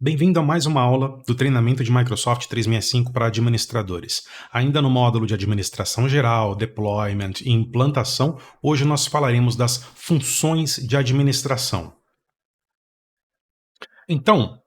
Bem-vindo a mais uma aula do treinamento de Microsoft 365 para administradores. Ainda no módulo de administração geral, deployment e implantação, hoje nós falaremos das funções de administração. Então,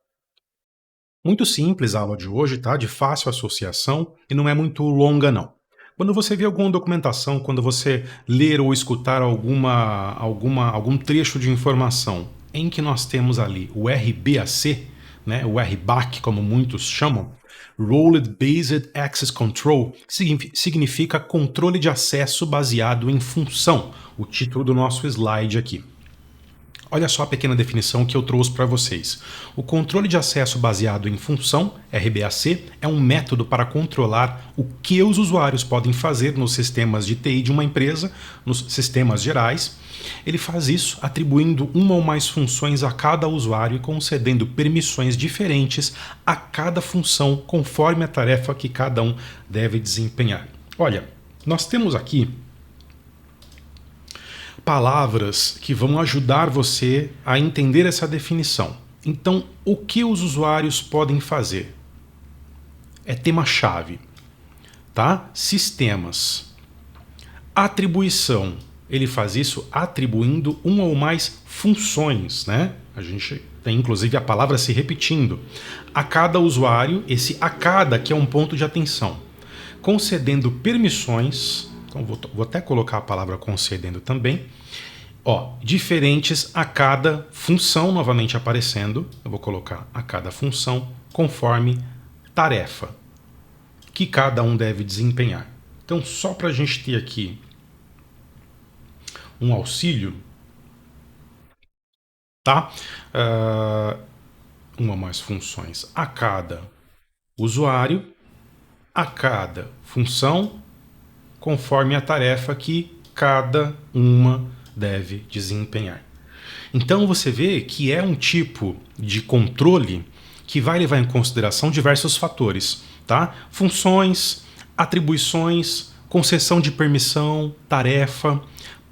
muito simples a aula de hoje, tá? De fácil associação e não é muito longa não. Quando você vê alguma documentação, quando você ler ou escutar algum trecho de informação em que nós temos ali o RBAC, né, o RBAC, como muitos chamam, Role Based Access Control, significa controle de acesso baseado em função, o título do nosso slide aqui. Olha só a pequena definição que eu trouxe para vocês. O controle de acesso baseado em função, RBAC, é um método para controlar o que os usuários podem fazer nos sistemas de TI de uma empresa, nos sistemas gerais. Ele faz isso atribuindo uma ou mais funções a cada usuário e concedendo permissões diferentes a cada função conforme a tarefa que cada um deve desempenhar. Olha, nós temos aqui palavras que vão ajudar você a entender essa definição. Então, o que os usuários podem fazer? É tema-chave, tá? Sistemas. Atribuição. Ele faz isso atribuindo uma ou mais funções, né? A gente tem inclusive a palavra se repetindo. A cada usuário, esse a cada que é um ponto de atenção. Concedendo permissões. Então, vou até colocar a palavra concedendo também. Ó, diferentes a cada função, novamente aparecendo. Eu vou colocar a cada função conforme tarefa que cada um deve desempenhar. Então, só para a gente ter aqui um auxílio, tá? Uma ou mais funções a cada usuário, a cada função, conforme a tarefa que cada uma deve desempenhar. Então você vê que é um tipo de controle que vai levar em consideração diversos fatores, tá? Funções, atribuições, concessão de permissão, tarefa,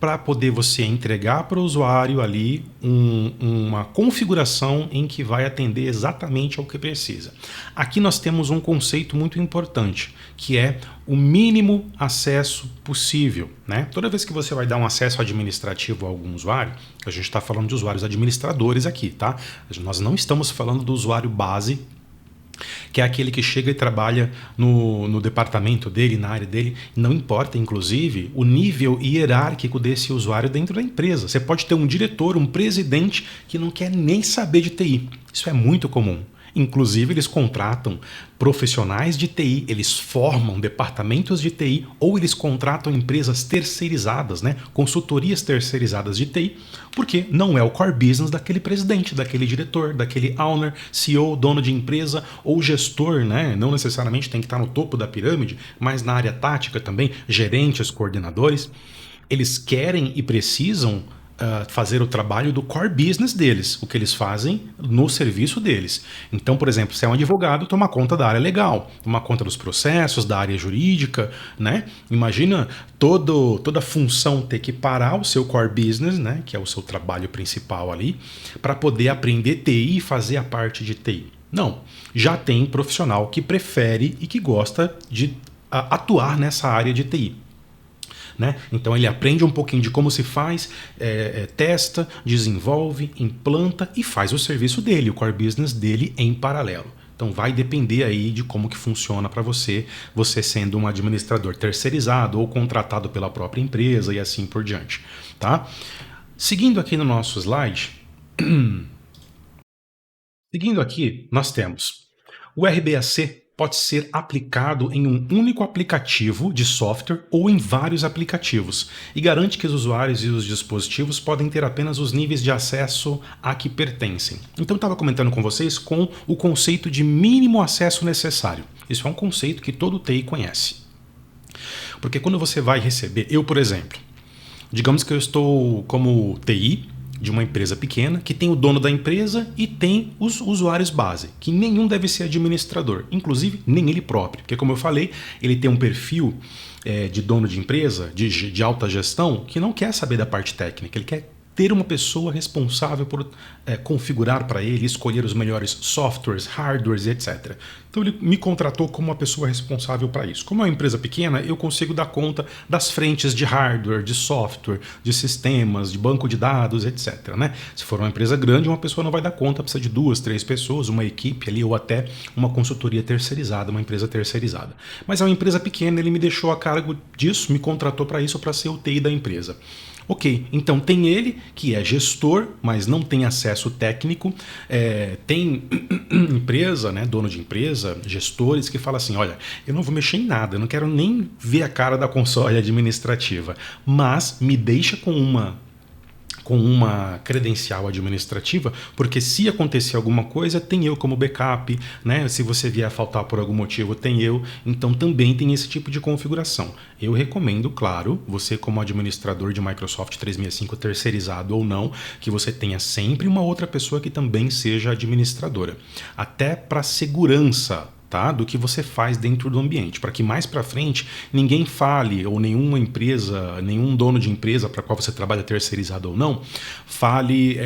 para poder você entregar para o usuário ali uma configuração em que vai atender exatamente ao que precisa. Aqui nós temos um conceito muito importante, que é o mínimo acesso possível, né? Toda vez que você vai dar um acesso administrativo a algum usuário, a gente está falando de usuários administradores aqui, tá? Nós não estamos falando do usuário base, que é aquele que chega e trabalha no departamento dele, na área dele. Não importa, inclusive, o nível hierárquico desse usuário dentro da empresa. Você pode ter um diretor, um presidente que não quer nem saber de TI. Isso é muito comum. Inclusive, eles contratam profissionais de TI, eles formam departamentos de TI ou eles contratam empresas terceirizadas, né? Consultorias terceirizadas de TI, porque não é o core business daquele presidente, daquele diretor, daquele owner, CEO, dono de empresa ou gestor, né? Não necessariamente tem que estar no topo da pirâmide, mas na área tática também, gerentes, coordenadores. Eles querem e precisam fazer o trabalho do core business deles, o que eles fazem no serviço deles. Então, por exemplo, se é um advogado, toma conta da área legal, toma conta dos processos, da área jurídica, né? Imagina toda função ter que parar o seu core business, né? Que é o seu trabalho principal ali, para poder aprender TI e fazer a parte de TI. Não, já tem profissional que prefere e que gosta de atuar nessa área de TI. Né? Então ele aprende um pouquinho de como se faz, testa, desenvolve, implanta e faz o serviço dele, o core business dele em paralelo. Então vai depender aí de como que funciona para você, você sendo um administrador terceirizado ou contratado pela própria empresa e assim por diante. Tá? Seguindo aqui no nosso slide, seguindo aqui nós temos o RBAC. Pode ser aplicado em um único aplicativo de software ou em vários aplicativos e garante que os usuários e os dispositivos podem ter apenas os níveis de acesso a que pertencem. Então eu estava comentando com vocês com o conceito de mínimo acesso necessário. Isso é um conceito que todo TI conhece. Porque quando você vai receber, eu por exemplo, digamos que eu estou como TI de uma empresa pequena, que tem o dono da empresa e tem os usuários base, que nenhum deve ser administrador, inclusive nem ele próprio, porque como eu falei, ele tem um perfil de dono de empresa, de alta gestão, que não quer saber da parte técnica, ele quer ter uma pessoa responsável por configurar para ele, escolher os melhores softwares, hardwares e etc. Então ele me contratou como uma pessoa responsável para isso. Como é uma empresa pequena, eu consigo dar conta das frentes de hardware, de software, de sistemas, de banco de dados, etc. Né? Se for uma empresa grande, uma pessoa não vai dar conta, precisa de 2, 3 pessoas, uma equipe ali ou até uma consultoria terceirizada, uma empresa terceirizada. Mas é uma empresa pequena, ele me deixou a cargo disso, me contratou para isso, para ser o TI da empresa. Ok, então tem ele, que é gestor, mas não tem acesso técnico. Tem empresa, né, dono de empresa, gestores que falam assim, olha, eu não vou mexer em nada, eu não quero nem ver a cara da console administrativa, mas me deixa com uma credencial administrativa, porque se acontecer alguma coisa, tem eu como backup, né? Se você vier a faltar por algum motivo, tem eu. Então também tem esse tipo de configuração. Eu recomendo, claro, você como administrador de Microsoft 365, terceirizado ou não, que você tenha sempre uma outra pessoa que também seja administradora. Até para segurança, tá? Do que você faz dentro do ambiente, para que mais para frente ninguém fale, ou nenhuma empresa, nenhum dono de empresa para qual você trabalha terceirizado ou não, fale,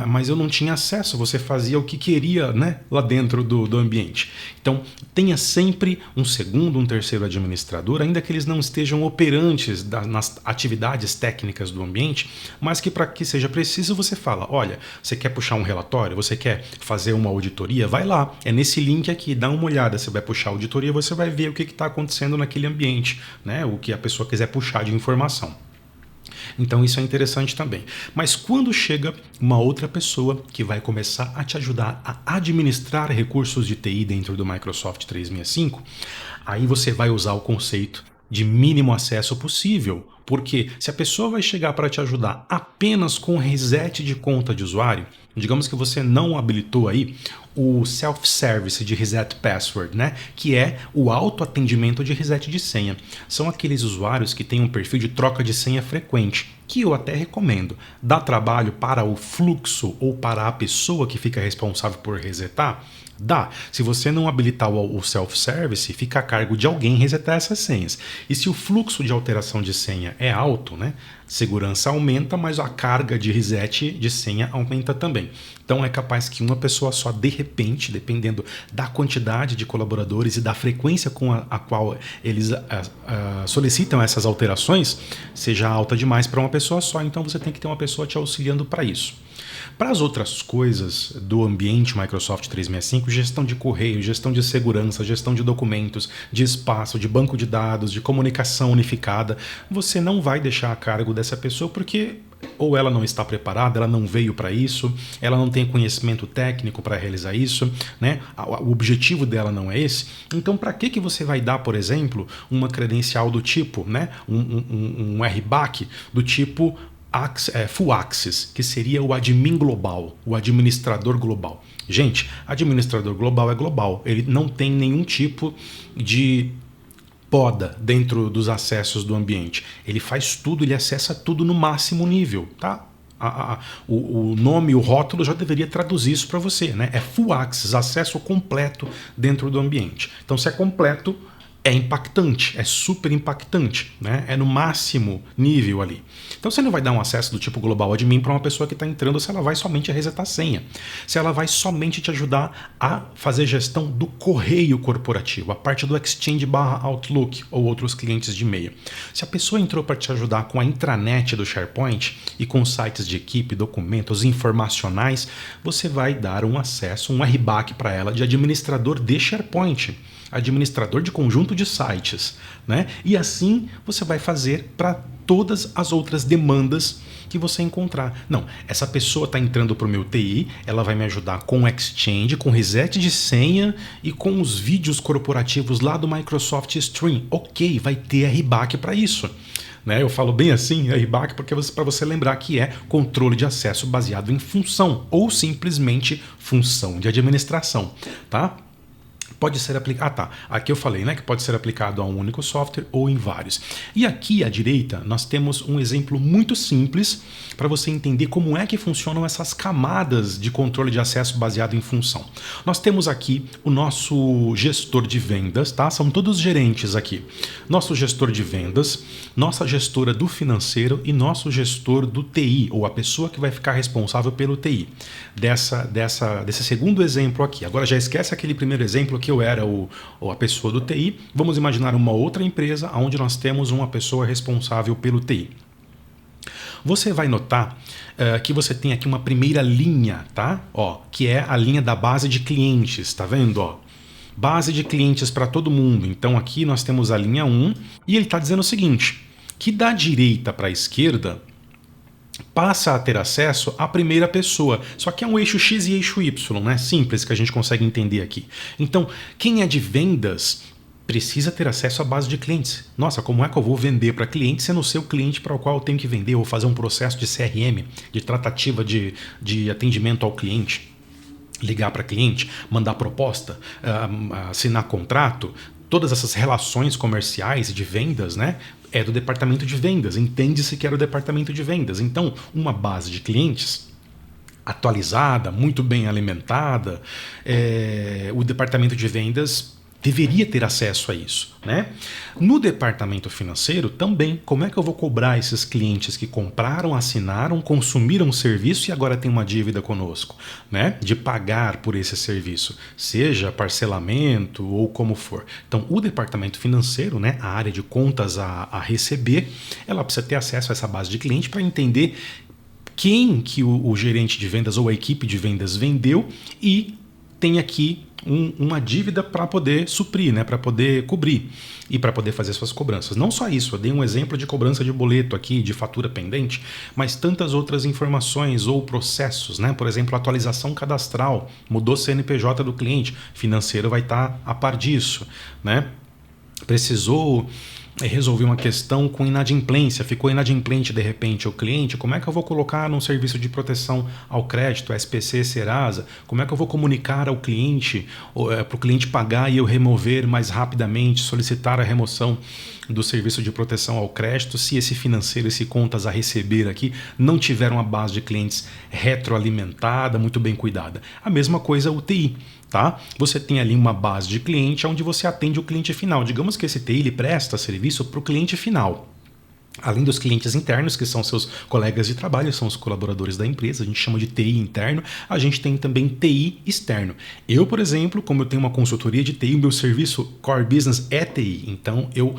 mas eu não tinha acesso, você fazia o que queria, né, lá dentro do ambiente. Então, tenha sempre um segundo, um terceiro administrador, ainda que eles não estejam operantes nas atividades técnicas do ambiente, mas que para que seja preciso você fala, olha, você quer puxar um relatório, você quer fazer uma auditoria, vai lá, é nesse link aqui, dá uma olhada. Você vai puxar a auditoria, você vai ver o que está acontecendo naquele ambiente, né? O que a pessoa quiser puxar de informação. Então isso é interessante também. Mas quando chega uma outra pessoa que vai começar a te ajudar a administrar recursos de TI dentro do Microsoft 365, aí você vai usar o conceito de mínimo acesso possível. Porque se a pessoa vai chegar para te ajudar apenas com reset de conta de usuário, digamos que você não habilitou aí o self-service de reset password, né? Que é o autoatendimento de reset de senha. São aqueles usuários que têm um perfil de troca de senha frequente, que eu até recomendo. Dá trabalho para o fluxo ou para a pessoa que fica responsável por resetar? Dá. Se você não habilitar o self-service, fica a cargo de alguém resetar essas senhas. E se o fluxo de alteração de senha é alto, né? Segurança aumenta, mas a carga de reset de senha aumenta também. Então é capaz que uma pessoa só, de repente, dependendo da quantidade de colaboradores e da frequência com a qual eles solicitam essas alterações, seja alta demais para uma pessoa só. Então você tem que ter uma pessoa te auxiliando para isso. Para as outras coisas do ambiente Microsoft 365, gestão de correio, gestão de segurança, gestão de documentos, de espaço, de banco de dados, de comunicação unificada, você não vai deixar a cargo dessa pessoa porque ou ela não está preparada, ela não veio para isso, ela não tem conhecimento técnico para realizar isso, né? O objetivo dela não é esse. Então, para que você vai dar, por exemplo, uma credencial do tipo, né? um RBAC do tipo Full Access, que seria o admin global, o administrador global. Gente, administrador global é global, ele não tem nenhum tipo de poda dentro dos acessos do ambiente. Ele faz tudo, ele acessa tudo no máximo nível, tá? O nome, o rótulo já deveria traduzir isso para você, né? É Full Access, acesso completo dentro do ambiente. Então, se é completo, é impactante, é super impactante, né? É no máximo nível ali. Então você não vai dar um acesso do tipo global admin para uma pessoa que está entrando se ela vai somente resetar a senha, se ela vai somente te ajudar a fazer gestão do correio corporativo, a parte do Exchange / Outlook ou outros clientes de e-mail. Se a pessoa entrou para te ajudar com a intranet do SharePoint e com sites de equipe, documentos informacionais, você vai dar um acesso, um RBAC para ela de administrador de SharePoint, administrador de conjunto de sites, né? E assim você vai fazer para todas as outras demandas que você encontrar. Não, essa pessoa está entrando para o meu TI, ela vai me ajudar com o Exchange, com reset de senha e com os vídeos corporativos lá do Microsoft Stream. Ok, vai ter RBAC para isso. Né? Eu falo bem assim, RBAC, porque para você lembrar que é controle de acesso baseado em função ou simplesmente função de administração, tá? Pode ser aplicado. Ah, tá. Aqui eu falei, né, que pode ser aplicado a um único software ou em vários. E aqui à direita nós temos um exemplo muito simples para você entender como é que funcionam essas camadas de controle de acesso baseado em função. Nós temos aqui o nosso gestor de vendas, tá? São todos gerentes aqui. Nosso gestor de vendas, nossa gestora do financeiro e nosso gestor do TI, ou a pessoa que vai ficar responsável pelo TI. Desse segundo exemplo aqui. Agora já esquece aquele primeiro exemplo que eu era a pessoa do TI. Vamos imaginar uma outra empresa onde nós temos uma pessoa responsável pelo TI. Você vai notar que você tem aqui uma primeira linha, tá? Ó, que é a linha da base de clientes, tá vendo? Ó, base de clientes para todo mundo. Então aqui nós temos a linha 1 e ele está dizendo o seguinte, que da direita para a esquerda passa a ter acesso à primeira pessoa. Só que é um eixo X e eixo Y, né? Simples, que a gente consegue entender aqui. Então, quem é de vendas precisa ter acesso à base de clientes. Nossa, como é que eu vou vender para cliente se eu não sei o cliente para o qual eu tenho que vender ou fazer um processo de CRM, de tratativa de atendimento ao cliente? Ligar para cliente, mandar proposta, assinar contrato, todas essas relações comerciais e de vendas, né? É do departamento de vendas, entende-se que era o departamento de vendas. Então, uma base de clientes atualizada, muito bem alimentada, o departamento de vendas deveria ter acesso a isso, né? No departamento financeiro também, como é que eu vou cobrar esses clientes que compraram, assinaram, consumiram o serviço e agora tem uma dívida conosco, né? De pagar por esse serviço, seja parcelamento ou como for. Então, o departamento financeiro, né, a área de contas a receber, ela precisa ter acesso a essa base de cliente para entender quem que o gerente de vendas ou a equipe de vendas vendeu e tem aqui uma dívida para poder suprir, né, para poder cobrir e para poder fazer suas cobranças. Não só isso, eu dei um exemplo de cobrança de boleto aqui, de fatura pendente, mas tantas outras informações ou processos, né? Por exemplo, atualização cadastral, mudou CNPJ do cliente, financeiro vai estar a par disso, né? Precisou resolver uma questão com inadimplência, ficou inadimplente de repente o cliente, como é que eu vou colocar num serviço de proteção ao crédito, SPC, Serasa, como é que eu vou comunicar ao cliente, para o cliente pagar e eu remover mais rapidamente, solicitar a remoção do serviço de proteção ao crédito, se esse financeiro, esse contas a receber aqui, não tiver uma base de clientes retroalimentada, muito bem cuidada. A mesma coisa o TI. Tá? Você tem ali uma base de cliente onde você atende o cliente final. Digamos que esse TI ele presta serviço para o cliente final. Além dos clientes internos, que são seus colegas de trabalho, são os colaboradores da empresa, a gente chama de TI interno, a gente tem também TI externo. Eu, por exemplo, como eu tenho uma consultoria de TI, o meu serviço Core Business é TI, então eu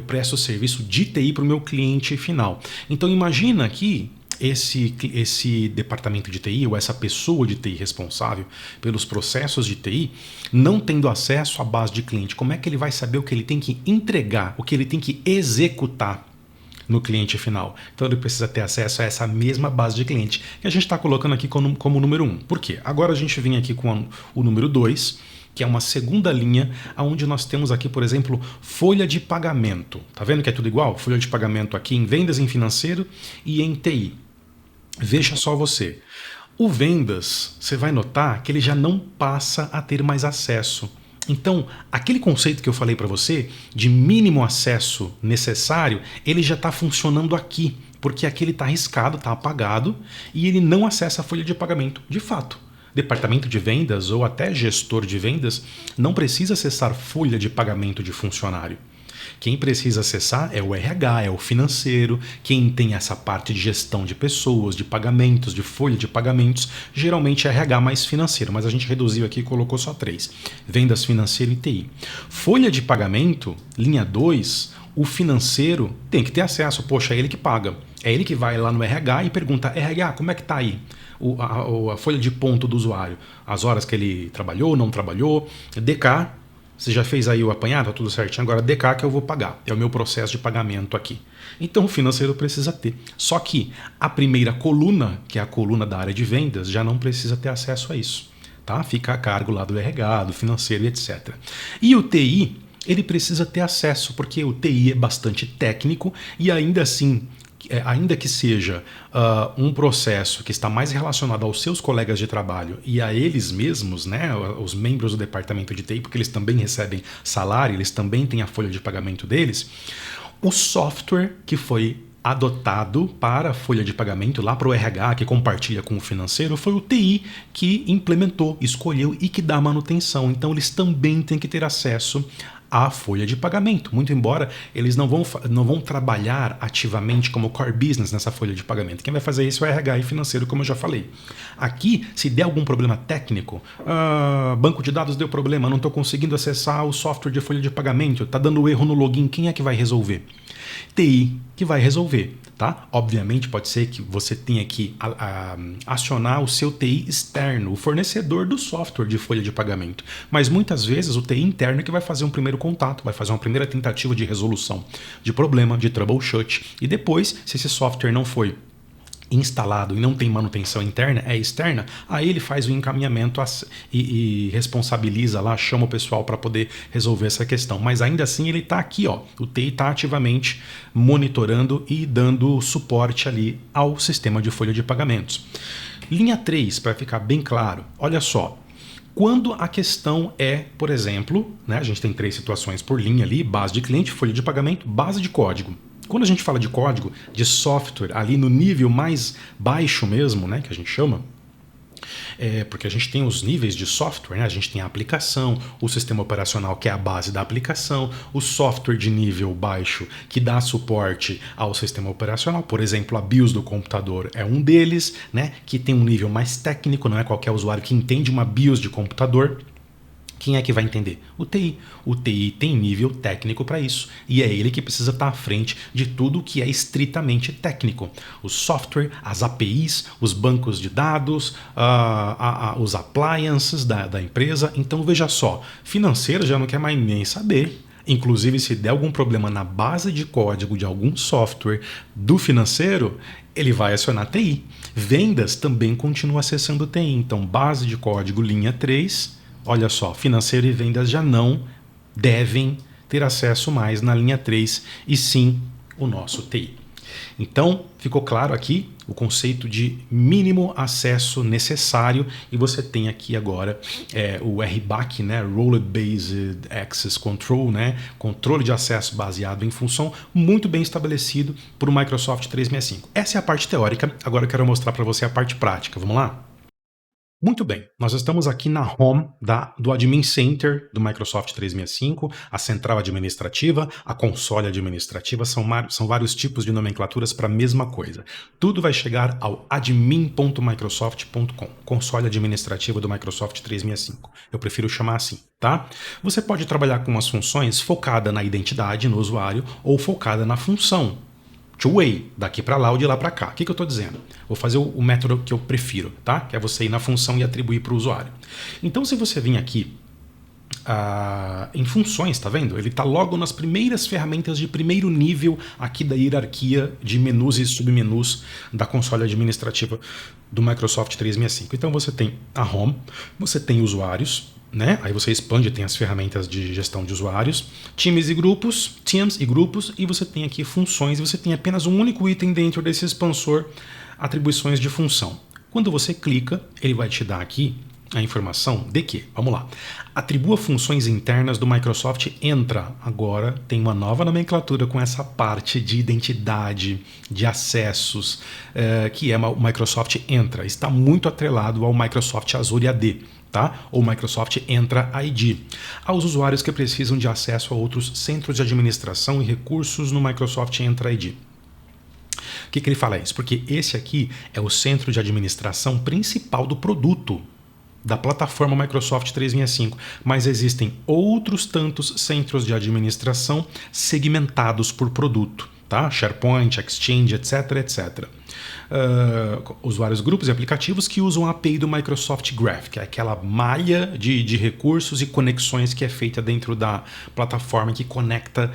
presto serviço de TI para o meu cliente final. Então imagina aqui esse departamento de TI ou essa pessoa de TI responsável pelos processos de TI não tendo acesso à base de cliente. Como é que ele vai saber o que ele tem que entregar, o que ele tem que executar no cliente final? Então ele precisa ter acesso a essa mesma base de cliente que a gente está colocando aqui como número 1. Por quê? Agora a gente vem aqui com o número 2, que é uma segunda linha, onde nós temos aqui, por exemplo, folha de pagamento. Tá vendo que é tudo igual? Folha de pagamento aqui em vendas, em financeiro e em TI. Veja só você. O vendas, você vai notar que ele já não passa a ter mais acesso. Então, aquele conceito que eu falei para você, de mínimo acesso necessário, ele já está funcionando aqui, porque aqui ele está arriscado, está apagado, e ele não acessa a folha de pagamento de fato. Departamento de vendas ou até gestor de vendas não precisa acessar folha de pagamento de funcionário. Quem precisa acessar é o RH, é o financeiro, quem tem essa parte de gestão de pessoas, de pagamentos, de folha de pagamentos, geralmente é RH mais financeiro, mas a gente reduziu aqui e colocou só 3, vendas, financeiro e TI. Folha de pagamento, linha 2, o financeiro tem que ter acesso, poxa, é ele que paga, é ele que vai lá no RH e pergunta, RH, como é que tá aí? A folha de ponto do usuário, as horas que ele trabalhou, não trabalhou, DK, você já fez aí o apanhado, tudo certinho, agora DK que eu vou pagar, é o meu processo de pagamento aqui. Então o financeiro precisa ter. Só que a primeira coluna, que é a coluna da área de vendas, já não precisa ter acesso a isso. Tá? Fica a cargo lá do RH, do financeiro e etc. E o TI, ele precisa ter acesso, porque o TI é bastante técnico e ainda assim, ainda que seja um processo que está mais relacionado aos seus colegas de trabalho e a eles mesmos, né, os membros do departamento de TI, porque eles também recebem salário, eles também têm a folha de pagamento deles, o software que foi adotado para a folha de pagamento, lá para o RH, que compartilha com o financeiro, foi o TI que implementou, escolheu e que dá manutenção. Então eles também têm que ter acesso à folha de pagamento, muito embora eles não vão trabalhar ativamente como core business nessa folha de pagamento. Quem vai fazer isso é o RH e financeiro, como eu já falei. Aqui, se der algum problema técnico, banco de dados deu problema, não estou conseguindo acessar o software de folha de pagamento, está dando erro no login, quem é que vai resolver? TI que vai resolver, tá? Obviamente pode ser que você tenha que acionar o seu TI externo, o fornecedor do software de folha de pagamento, mas muitas vezes o TI interno é que vai fazer um primeiro contato, vai fazer uma primeira tentativa de resolução de problema, de troubleshoot, e depois, se esse software não foi instalado e não tem manutenção interna, é externa, aí ele faz o encaminhamento e responsabiliza lá, chama o pessoal para poder resolver essa questão. Mas ainda assim ele está aqui, ó, o TI está ativamente monitorando e dando suporte ali ao sistema de folha de pagamentos. Linha 3, para ficar bem claro, olha só, quando a questão é, por exemplo, né, a gente tem 3 situações por linha ali, base de cliente, folha de pagamento, base de código. Quando a gente fala de código, de software, ali no nível mais baixo mesmo, né, que a gente chama, porque a gente tem os níveis de software, né? A gente tem a aplicação, o sistema operacional que é a base da aplicação, o software de nível baixo que dá suporte ao sistema operacional, por exemplo, a BIOS do computador é um deles, né? Que tem um nível mais técnico, não é qualquer usuário que entende uma BIOS de computador. Quem é que vai entender? O TI. O TI tem nível técnico para isso. E é ele que precisa estar à frente de tudo que é estritamente técnico. O software, as APIs, os bancos de dados, os appliances da empresa. Então veja só, financeiro já não quer mais nem saber. Inclusive, se der algum problema na base de código de algum software do financeiro, ele vai acionar TI. Vendas também continua acessando TI. Então, base de código linha 3... Olha só, financeiro e vendas já não devem ter acesso mais na linha 3 e sim o nosso TI. Então, ficou claro aqui o conceito de mínimo acesso necessário e você tem aqui agora o RBAC, né, Role Based Access Control, né, controle de acesso baseado em função, muito bem estabelecido por o Microsoft 365. Essa é a parte teórica, agora eu quero mostrar para você a parte prática. Vamos lá? Muito bem, nós estamos aqui na home do Admin Center do Microsoft 365, a central administrativa, a console administrativa, são vários tipos de nomenclaturas para a mesma coisa. Tudo vai chegar ao admin.microsoft.com, console administrativa do Microsoft 365. Eu prefiro chamar assim, tá? Você pode trabalhar com umas funções focada na identidade no usuário ou focada na função. Two-way, daqui para lá ou de lá para cá. O que eu estou dizendo? Vou fazer o método que eu prefiro, tá? Que é você ir na função e atribuir para o usuário. Então, se você vir aqui em funções, tá vendo? Ele está logo nas primeiras ferramentas de primeiro nível aqui da hierarquia de menus e submenus da console administrativa do Microsoft 365. Então, você tem a home, você tem usuários, né? Aí você expande, tem as ferramentas de gestão de usuários, teams e grupos, e você tem aqui funções, e você tem apenas um único item dentro desse expansor, atribuições de função. Quando você clica, ele vai te dar aqui a informação de que, vamos lá, atribua funções internas do Microsoft Entra. Agora tem uma nova nomenclatura com essa parte de identidade, de acessos, que é o Microsoft Entra. Está muito atrelado ao Microsoft Azure AD. Tá? Ou Microsoft Entra ID, aos usuários que precisam de acesso a outros centros de administração e recursos no Microsoft Entra ID. O que ele fala isso? Porque esse aqui é o centro de administração principal do produto da plataforma Microsoft 365, mas existem outros tantos centros de administração segmentados por produto. Tá? SharePoint, Exchange, etc, etc. Usuários, grupos e aplicativos que usam a API do Microsoft Graph, que é aquela malha de recursos e conexões que é feita dentro da plataforma que conecta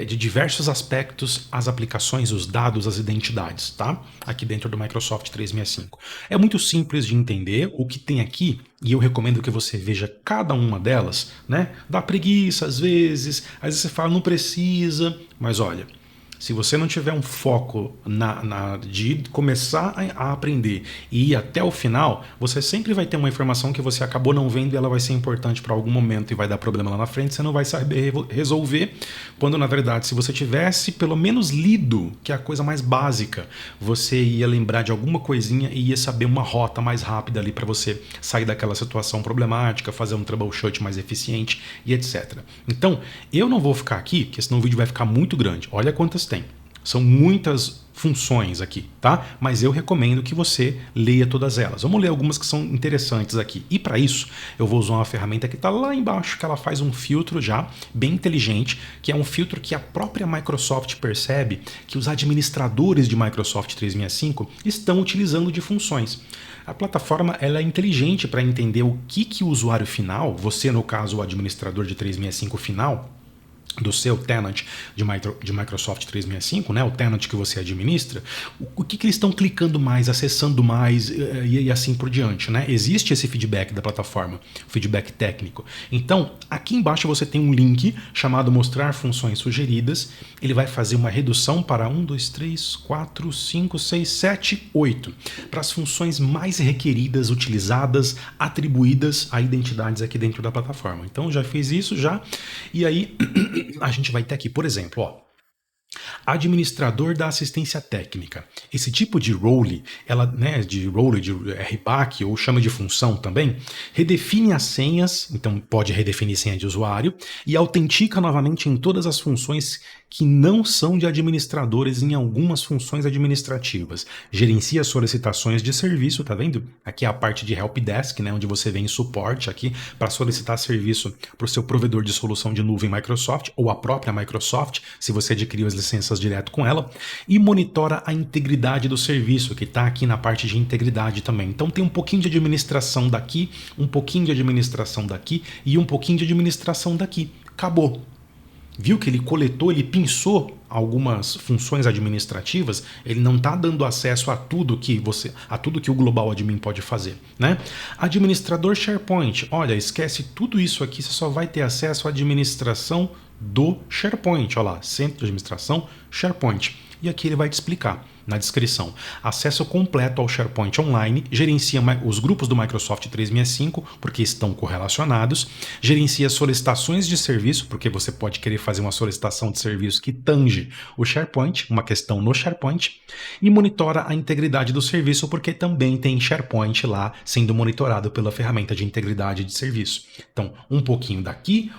de diversos aspectos as aplicações, os dados, as identidades, tá? Aqui dentro do Microsoft 365. É muito simples de entender o que tem aqui e eu recomendo que você veja cada uma delas, né? Dá preguiça às vezes você fala não precisa, mas olha, Se você não tiver um foco de começar a aprender e ir até o final, você sempre vai ter uma informação que você acabou não vendo e ela vai ser importante para algum momento e vai dar problema lá na frente, você não vai saber resolver, quando na verdade, se você tivesse pelo menos lido, que é a coisa mais básica, você ia lembrar de alguma coisinha e ia saber uma rota mais rápida ali para você sair daquela situação problemática, fazer um troubleshoot mais eficiente e etc. Então, eu não vou ficar aqui, porque senão o vídeo vai ficar muito grande. Olha quantas tem. São muitas funções aqui, tá? Mas eu recomendo que você leia todas elas. Vamos ler algumas que são interessantes aqui. E para isso, eu vou usar uma ferramenta que está lá embaixo, que ela faz um filtro já bem inteligente, que é um filtro que a própria Microsoft percebe que os administradores de Microsoft 365 estão utilizando de funções. A plataforma ela é inteligente para entender o que o usuário final, você no caso o administrador de 365 final, do seu tenant de Microsoft 365, né, o tenant que você administra, o que eles estão clicando mais, acessando mais e assim por diante. Né? Existe esse feedback da plataforma, feedback técnico. Então, aqui embaixo você tem um link chamado Mostrar Funções Sugeridas. Ele vai fazer uma redução para 1, 2, 3, 4, 5, 6, 7, 8. Para as funções mais requeridas, utilizadas, atribuídas a identidades aqui dentro da plataforma. Então, já fiz isso já. E aí a gente vai ter aqui, por exemplo, ó, administrador da assistência técnica. Esse tipo de role, ela, né, de RBAC, ou chama de função também, redefine as senhas, então pode redefinir senha de usuário, e autentica novamente em todas as funções que não são de administradores em algumas funções administrativas. Gerencia solicitações de serviço, tá vendo? Aqui é a parte de helpdesk, né, onde você vem em suporte aqui para solicitar serviço para o seu provedor de solução de nuvem Microsoft ou a própria Microsoft, se você adquiriu as licenças direto com ela, e monitora a integridade do serviço, que está aqui na parte de integridade também. Então tem um pouquinho de administração daqui, um pouquinho de administração daqui e um pouquinho de administração daqui. Acabou. Viu que ele coletou, ele pinçou algumas funções administrativas, ele não está dando acesso a tudo que o Global Admin pode fazer, né? Administrador SharePoint, olha, esquece tudo isso aqui, você só vai ter acesso à administração do SharePoint, olha lá, Centro de Administração SharePoint. E aqui ele vai te explicar na descrição. Acesso completo ao SharePoint Online, gerencia os grupos do Microsoft 365, porque estão correlacionados, gerencia solicitações de serviço, porque você pode querer fazer uma solicitação de serviço que tange o SharePoint, uma questão no SharePoint, e monitora a integridade do serviço, porque também tem SharePoint lá sendo monitorado pela ferramenta de integridade de serviço. Então, um pouquinho daqui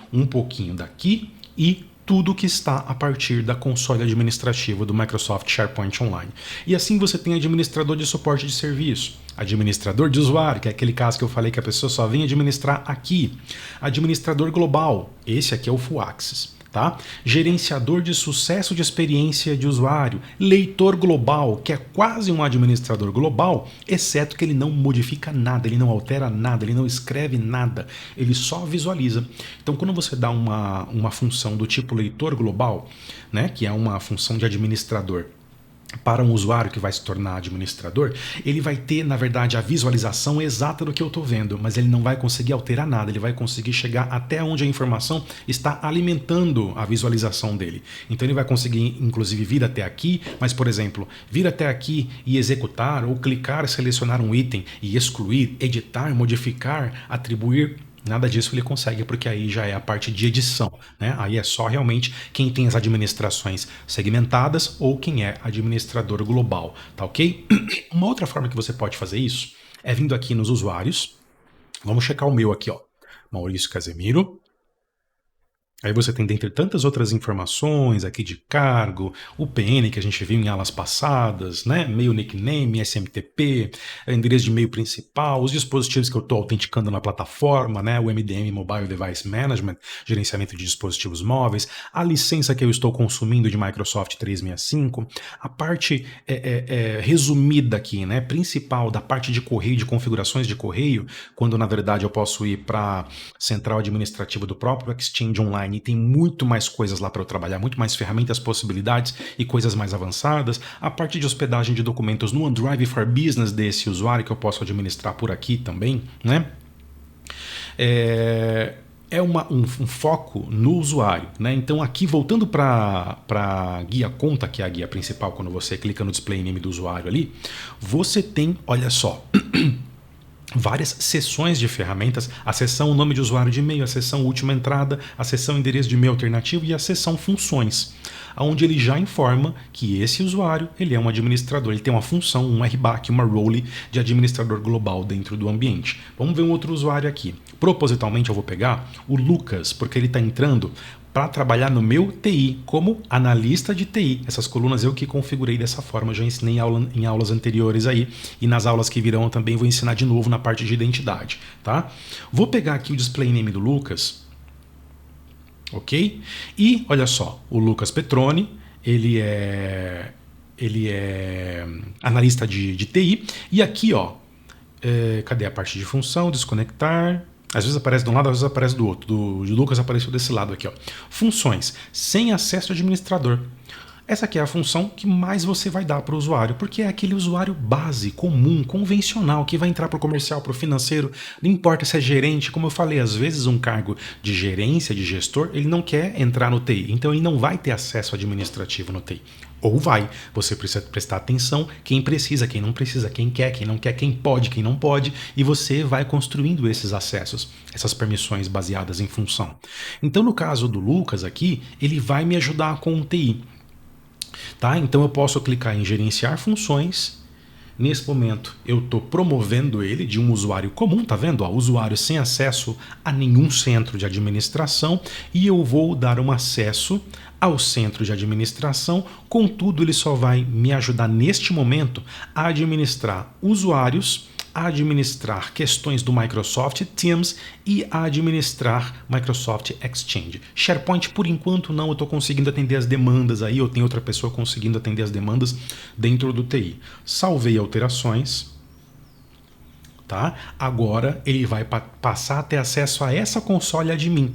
e tudo que está a partir da console administrativa do Microsoft SharePoint Online. E assim você tem administrador de suporte de serviço, administrador de usuário, que é aquele caso que eu falei que a pessoa só vem administrar aqui, administrador global, esse aqui é o Full Access. Tá? Gerenciador de sucesso de experiência de usuário, leitor global, que é quase um administrador global, exceto que ele não modifica nada, ele não altera nada, ele não escreve nada, ele só visualiza. Então, quando você dá uma função do tipo leitor global, né, que é uma função de administrador, para um usuário que vai se tornar administrador, ele vai ter, na verdade, a visualização exata do que eu estou vendo, mas ele não vai conseguir alterar nada, ele vai conseguir chegar até onde a informação está alimentando a visualização dele. Então ele vai conseguir, inclusive, vir até aqui, mas, por exemplo, vir até aqui e executar ou clicar, selecionar um item e excluir, editar, modificar, atribuir. Nada disso ele consegue, porque aí já é a parte de edição, né? Aí é só realmente quem tem as administrações segmentadas ou quem é administrador global, tá ok? Uma outra forma que você pode fazer isso é vindo aqui nos usuários. Vamos checar o meu aqui, ó. Maurício Casemiro. Aí você tem, dentre tantas outras informações aqui de cargo, o PN que a gente viu em aulas passadas, né? E-mail nickname, SMTP, endereço de e-mail principal, os dispositivos que eu estou autenticando na plataforma, né? O MDM Mobile Device Management, gerenciamento de dispositivos móveis, a licença que eu estou consumindo de Microsoft 365, a parte resumida aqui, né? Principal da parte de correio, de configurações de correio, quando na verdade eu posso ir para a central administrativa do próprio Exchange Online e tem muito mais coisas lá para eu trabalhar, muito mais ferramentas, possibilidades e coisas mais avançadas. A parte de hospedagem de documentos no OneDrive for Business desse usuário que eu posso administrar por aqui também, né? é um foco no usuário, né? Então aqui voltando para a guia conta, que é a guia principal, quando você clica no display name do usuário ali, você tem, olha só, várias seções de ferramentas, a seção nome de usuário de e-mail, a seção última entrada, a seção endereço de e-mail alternativo e a seção funções, onde ele já informa que esse usuário ele é um administrador, ele tem uma função, um RBAC, uma role de administrador global dentro do ambiente. Vamos ver um outro usuário aqui. Propositalmente eu vou pegar o Lucas, porque ele está entrando para trabalhar no meu TI como analista de TI. Essas colunas eu que configurei dessa forma, já ensinei em aulas anteriores aí, e nas aulas que virão eu também vou ensinar de novo na parte de identidade, tá? Vou pegar aqui o display name do Lucas, ok? E olha só, o Lucas Petroni, ele é analista de TI, e aqui ó, cadê a parte de função, desconectar? Às vezes aparece de um lado, às vezes aparece do outro. Do Lucas apareceu desse lado aqui, ó. Funções sem acesso administrador. Essa aqui é a função que mais você vai dar para o usuário, porque é aquele usuário base, comum, convencional, que vai entrar para o comercial, para o financeiro, não importa se é gerente, como eu falei, às vezes um cargo de gerência, de gestor, ele não quer entrar no TI, então ele não vai ter acesso administrativo no TI. Ou vai, você precisa prestar atenção, quem precisa, quem não precisa, quem quer, quem não quer, quem não pode, e você vai construindo esses acessos, essas permissões baseadas em função. Então no caso do Lucas aqui, ele vai me ajudar com o TI. Tá? Então eu posso clicar em gerenciar funções. Nesse momento eu estou promovendo ele de um usuário comum, tá vendo? Ó, usuário sem acesso a nenhum centro de administração, e eu vou dar um acesso ao centro de administração, contudo ele só vai me ajudar neste momento a administrar usuários, a administrar questões do Microsoft Teams e a administrar Microsoft Exchange. SharePoint, por enquanto, não, eu estou conseguindo atender as demandas aí, eu tenho outra pessoa conseguindo atender as demandas dentro do TI. Salvei alterações, tá? Agora ele vai passar a ter acesso a essa console admin,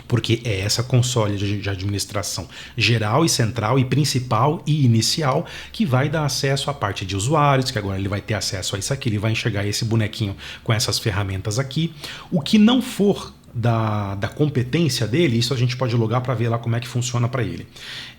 porque é essa console de administração geral e central e principal e inicial que vai dar acesso à parte de usuários, que agora ele vai ter acesso a isso aqui, ele vai enxergar esse bonequinho com essas ferramentas aqui. O que não for da competência dele, isso a gente pode logar para ver lá como é que funciona para ele.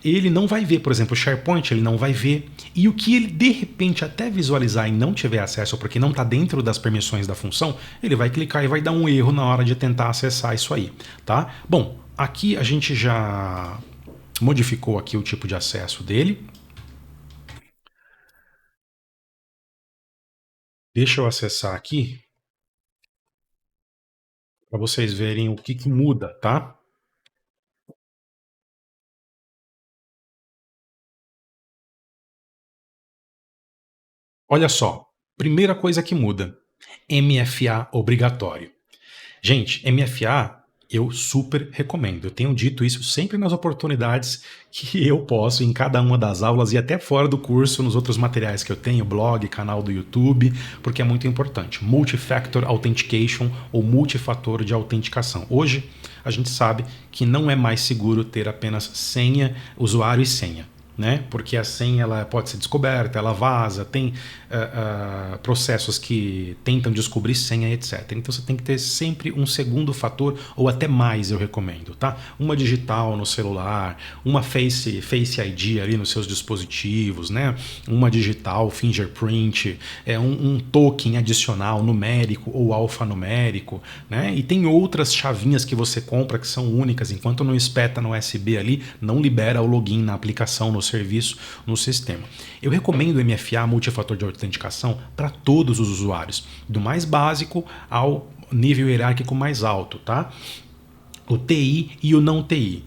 Ele não vai ver, por exemplo, o SharePoint, ele não vai ver. E o que ele de repente até visualizar e não tiver acesso, porque não está dentro das permissões da função, ele vai clicar e vai dar um erro na hora de tentar acessar isso aí, tá? Bom, aqui a gente já modificou aqui o tipo de acesso dele. Deixa eu acessar aqui para vocês verem o que muda, tá? Olha só, primeira coisa que muda, MFA obrigatório. Gente, MFA eu super recomendo. Eu tenho dito isso sempre nas oportunidades que eu posso em cada uma das aulas e até fora do curso, nos outros materiais que eu tenho, blog, canal do YouTube, porque é muito importante. Multifactor Authentication ou multifator de autenticação. Hoje a gente sabe que não é mais seguro ter apenas senha, usuário e senha, né? Porque a senha ela pode ser descoberta, ela vaza, tem processos que tentam descobrir senha, etc. Então você tem que ter sempre um segundo fator ou até mais, eu recomendo, tá? Uma digital no celular, uma Face ID ali nos seus dispositivos, né? Uma digital, fingerprint, um token adicional numérico ou alfanumérico, né? E tem outras chavinhas que você compra que são únicas, enquanto não espeta no USB ali, não libera o login na aplicação, no serviço, no sistema. Eu recomendo o MFA, multifator de autenticação, para todos os usuários, do mais básico ao nível hierárquico mais alto, tá? O TI e o não TI.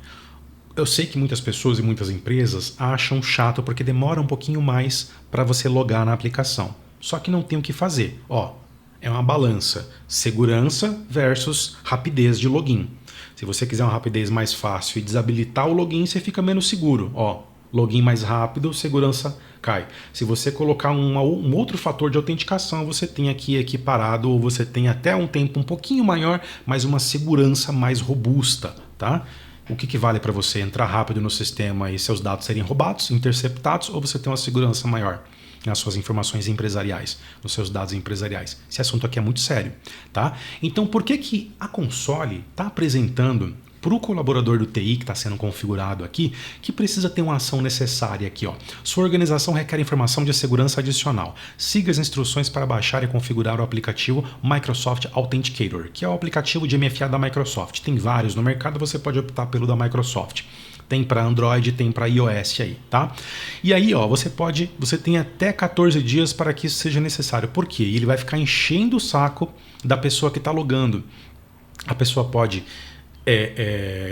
Eu sei que muitas pessoas e muitas empresas acham chato porque demora um pouquinho mais para você logar na aplicação. Só que não tem o que fazer. Ó, é uma balança, segurança versus rapidez de login. Se você quiser uma rapidez mais fácil e desabilitar o login, você fica menos seguro. Ó, login mais rápido, segurança cai. Se você colocar um outro fator de autenticação, você tem aqui equiparado, ou você tem até um tempo um pouquinho maior, mas uma segurança mais robusta, tá? o que vale para você entrar rápido no sistema e seus dados serem roubados, interceptados, ou você ter uma segurança maior nas suas informações empresariais, nos seus dados empresariais. Esse assunto aqui é muito sério, tá? Então, por que a Console está apresentando para o colaborador do TI que está sendo configurado aqui, que precisa ter uma ação necessária aqui, ó? Sua organização requer informação de segurança adicional. Siga as instruções para baixar e configurar o aplicativo Microsoft Authenticator, que é o aplicativo de MFA da Microsoft. Tem vários no mercado, você pode optar pelo da Microsoft. Tem para Android, tem para iOS aí, tá? E aí, ó, você tem até 14 dias para que isso seja necessário. Por quê? Ele vai ficar enchendo o saco da pessoa que está logando. A pessoa pode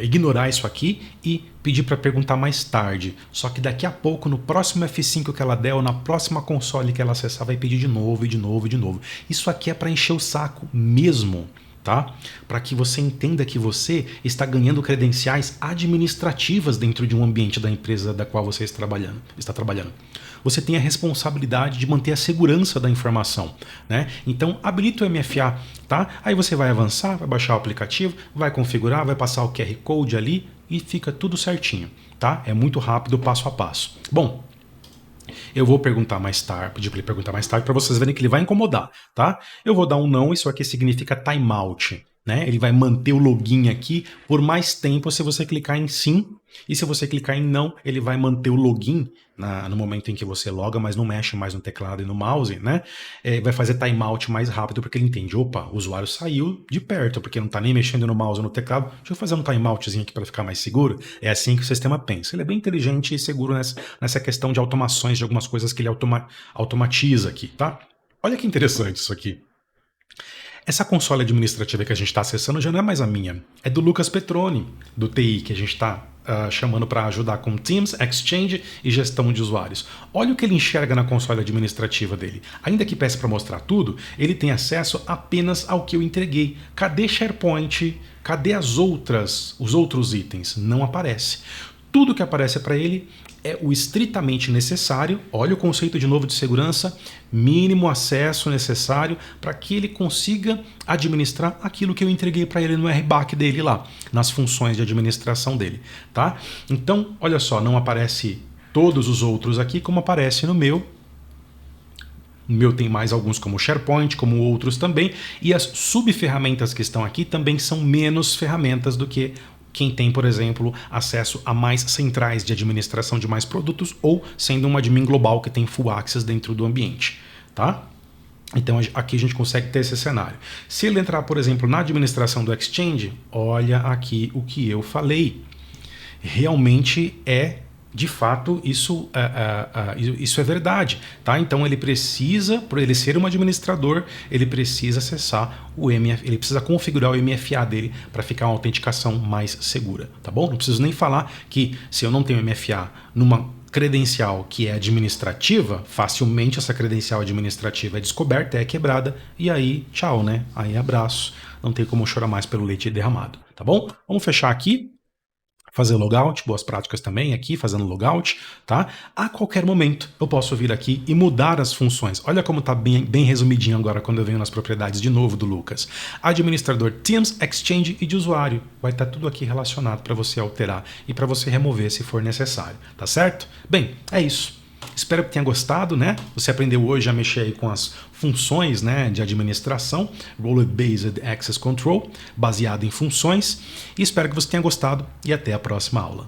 ignorar isso aqui e pedir para perguntar mais tarde. Só que daqui a pouco, no próximo F5 que ela der ou na próxima console que ela acessar, vai pedir de novo e de novo e de novo. Isso aqui é para encher o saco mesmo, tá? Para que você entenda que você está ganhando credenciais administrativas dentro de um ambiente da empresa da qual você está trabalhando. Você tem a responsabilidade de manter a segurança da informação, né? Então, habilita o MFA, tá? Aí você vai avançar, vai baixar o aplicativo, vai configurar, vai passar o QR Code ali e fica tudo certinho, tá? É muito rápido, passo a passo. Bom, eu vou perguntar mais tarde, pedir para ele perguntar mais tarde para vocês verem que ele vai incomodar, tá? Eu vou dar um não, isso aqui significa timeout, né? Ele vai manter o login aqui por mais tempo se você clicar em sim, e se você clicar em não, ele vai manter o login no momento em que você loga, mas não mexe mais no teclado e no mouse, né? Vai fazer timeout mais rápido porque ele entende, opa, o usuário saiu de perto, porque não está nem mexendo no mouse ou no teclado, deixa eu fazer um timeoutzinho aqui para ficar mais seguro. É assim que o sistema pensa. Ele é bem inteligente e seguro nessa questão de automações, de algumas coisas que ele automatiza aqui, tá? Olha que interessante isso aqui. Essa console administrativa que a gente está acessando já não é mais a minha, é do Lucas Petroni, do TI, que a gente está chamando para ajudar com Teams, Exchange e gestão de usuários. Os que ele enxerga na console administrativa dele. Ainda que peça para mostrar tudo, ele tem acesso apenas ao que eu entreguei. Cadê SharePoint? Cadê os outros itens? Não aparece. Tudo que aparece para ele é o estritamente necessário, olha o conceito de novo de segurança, mínimo acesso necessário para que ele consiga administrar aquilo que eu entreguei para ele no RBAC dele lá, nas funções de administração dele, tá? Então, olha só, não aparece todos os outros aqui como aparece no meu. O meu tem mais alguns como SharePoint, como outros também, e as subferramentas que estão aqui também são menos ferramentas do que quem tem, por exemplo, acesso a mais centrais de administração de mais produtos ou sendo um admin global que tem full access dentro do ambiente, tá? Então aqui a gente consegue ter esse cenário. Se ele entrar, por exemplo, na administração do Exchange, olha aqui o que eu falei. Realmente de fato, isso é verdade, tá? Então ele precisa, por ele ser um administrador, ele precisa acessar o MFA, ele precisa configurar o MFA dele para ficar uma autenticação mais segura, tá bom? Não preciso nem falar que se eu não tenho MFA numa credencial que é administrativa, facilmente essa credencial administrativa é descoberta, é quebrada e aí tchau, né? Aí abraço, não tem como chorar mais pelo leite derramado, tá bom? Vamos fechar aqui. Fazer logout, boas práticas também aqui, fazendo logout, tá? A qualquer momento eu posso vir aqui e mudar as funções. Olha como tá bem resumidinho agora quando eu venho nas propriedades de novo do Lucas. Administrador Teams, Exchange e de usuário. Vai estar tudo aqui relacionado para você alterar e para você remover se for necessário, tá certo? Bem, é isso. Espero que tenha gostado, né? Você aprendeu hoje a mexer aí com as funções, né, de administração, Role Based Access Control, baseado em funções. E espero que você tenha gostado e até a próxima aula.